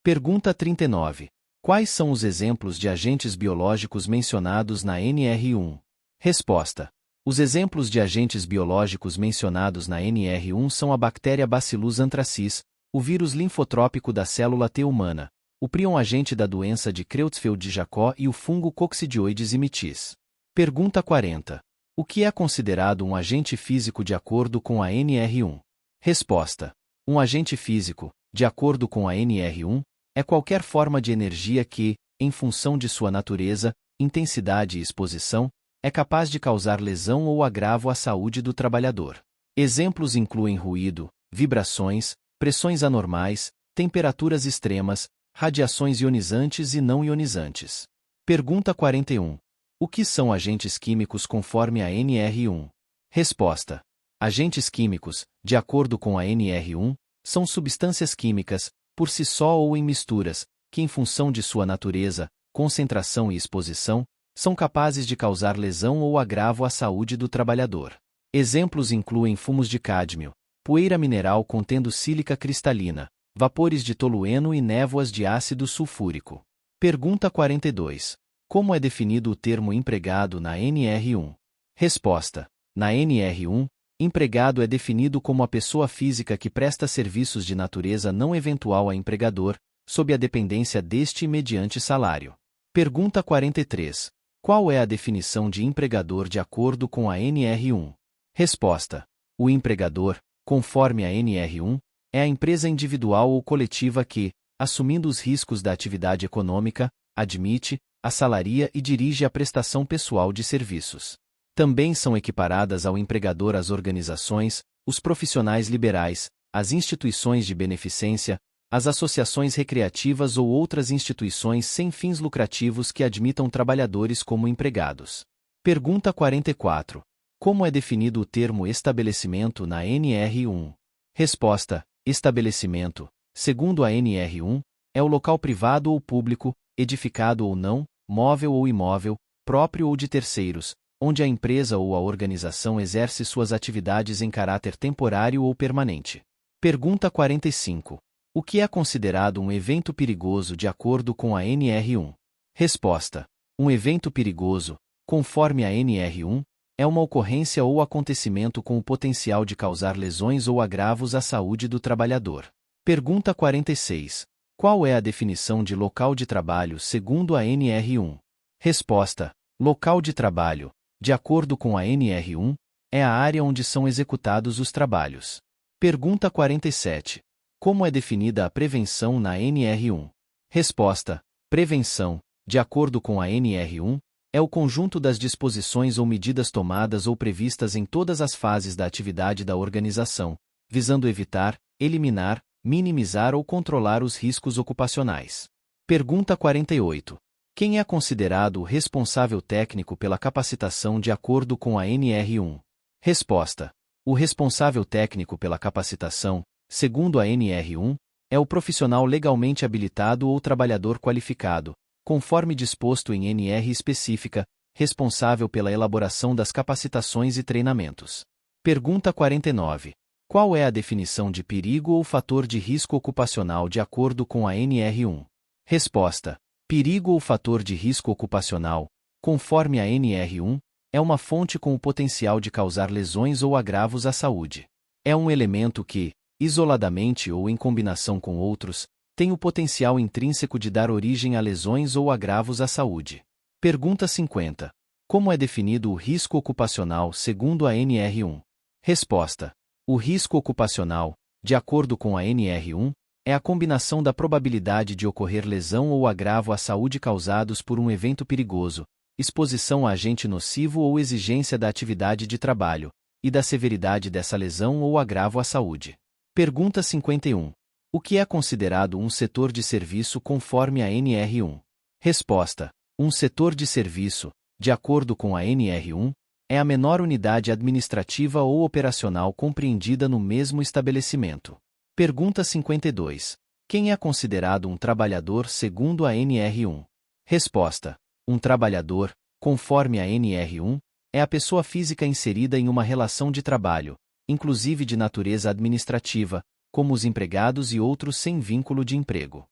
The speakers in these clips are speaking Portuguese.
Pergunta 39. Quais são os exemplos de agentes biológicos mencionados na NR1? Resposta. Os exemplos de agentes biológicos mencionados na NR1 são a bactéria Bacillus anthracis, o vírus linfotrópico da célula T humana, o prion agente da doença de Creutzfeldt-Jakob e o fungo Coccidioides immitis. Pergunta 40. O que é considerado um agente físico de acordo com a NR1? Resposta. Um agente físico, de acordo com a NR1, é qualquer forma de energia que, em função de sua natureza, intensidade e exposição, é capaz de causar lesão ou agravo à saúde do trabalhador. Exemplos incluem ruído, vibrações, pressões anormais, temperaturas extremas, radiações ionizantes e não ionizantes. Pergunta 41. O que são agentes químicos conforme a NR1? Resposta. Agentes químicos, de acordo com a NR1, são substâncias químicas, por si só ou em misturas, que em função de sua natureza, concentração e exposição, são capazes de causar lesão ou agravo à saúde do trabalhador. Exemplos incluem fumos de cádmio, poeira mineral contendo sílica cristalina, vapores de tolueno e névoas de ácido sulfúrico. Pergunta 42. Como é definido o termo empregado na NR1? Resposta. Na NR1, empregado é definido como a pessoa física que presta serviços de natureza não eventual a empregador, sob a dependência deste e mediante salário. Pergunta 43. Qual é a definição de empregador de acordo com a NR1? Resposta. O empregador, conforme a NR1, é a empresa individual ou coletiva que, assumindo os riscos da atividade econômica, admite, assalaria e dirige a prestação pessoal de serviços. Também são equiparadas ao empregador as organizações, os profissionais liberais, as instituições de beneficência, as associações recreativas ou outras instituições sem fins lucrativos que admitam trabalhadores como empregados. Pergunta 44. Como é definido o termo estabelecimento na NR1? Resposta. Estabelecimento, segundo a NR1, é o local privado ou público, edificado ou não, móvel ou imóvel, próprio ou de terceiros, onde a empresa ou a organização exerce suas atividades em caráter temporário ou permanente. Pergunta 45. O que é considerado um evento perigoso de acordo com a NR1? Resposta. Um evento perigoso, conforme a NR1, é uma ocorrência ou acontecimento com o potencial de causar lesões ou agravos à saúde do trabalhador. Pergunta 46. Qual é a definição de local de trabalho segundo a NR1? Resposta. Local de trabalho, de acordo com a NR1, é a área onde são executados os trabalhos. Pergunta 47. Como é definida a prevenção na NR1? Resposta. Prevenção, de acordo com a NR1, é o conjunto das disposições ou medidas tomadas ou previstas em todas as fases da atividade da organização, visando evitar, eliminar, minimizar ou controlar os riscos ocupacionais. Pergunta 48. Quem é considerado o responsável técnico pela capacitação de acordo com a NR1? Resposta. O responsável técnico pela capacitação, segundo a NR1, é o profissional legalmente habilitado ou trabalhador qualificado, conforme disposto em NR específica, responsável pela elaboração das capacitações e treinamentos. Pergunta 49. Qual é a definição de perigo ou fator de risco ocupacional de acordo com a NR1? Resposta. Perigo ou fator de risco ocupacional, conforme a NR1, é uma fonte com o potencial de causar lesões ou agravos à saúde. É um elemento que, isoladamente ou em combinação com outros, tem o potencial intrínseco de dar origem a lesões ou agravos à saúde. Pergunta 50. Como é definido o risco ocupacional segundo a NR1? Resposta. O risco ocupacional, de acordo com a NR1, é a combinação da probabilidade de ocorrer lesão ou agravo à saúde causados por um evento perigoso, exposição a agente nocivo ou exigência da atividade de trabalho, e da severidade dessa lesão ou agravo à saúde. Pergunta 51. O que é considerado um setor de serviço conforme a NR1? Resposta. Um setor de serviço, de acordo com a NR1, é a menor unidade administrativa ou operacional compreendida no mesmo estabelecimento. Pergunta 52. Quem é considerado um trabalhador segundo a NR1? Resposta. Um trabalhador, conforme a NR1, é a pessoa física inserida em uma relação de trabalho, inclusive de natureza administrativa, como os empregados e outros sem vínculo de emprego.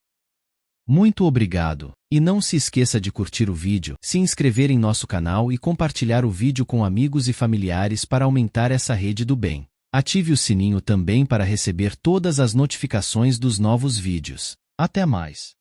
Muito obrigado. E não se esqueça de curtir o vídeo, se inscrever em nosso canal e compartilhar o vídeo com amigos e familiares para aumentar essa rede do bem. Ative o sininho também para receber todas as notificações dos novos vídeos. Até mais!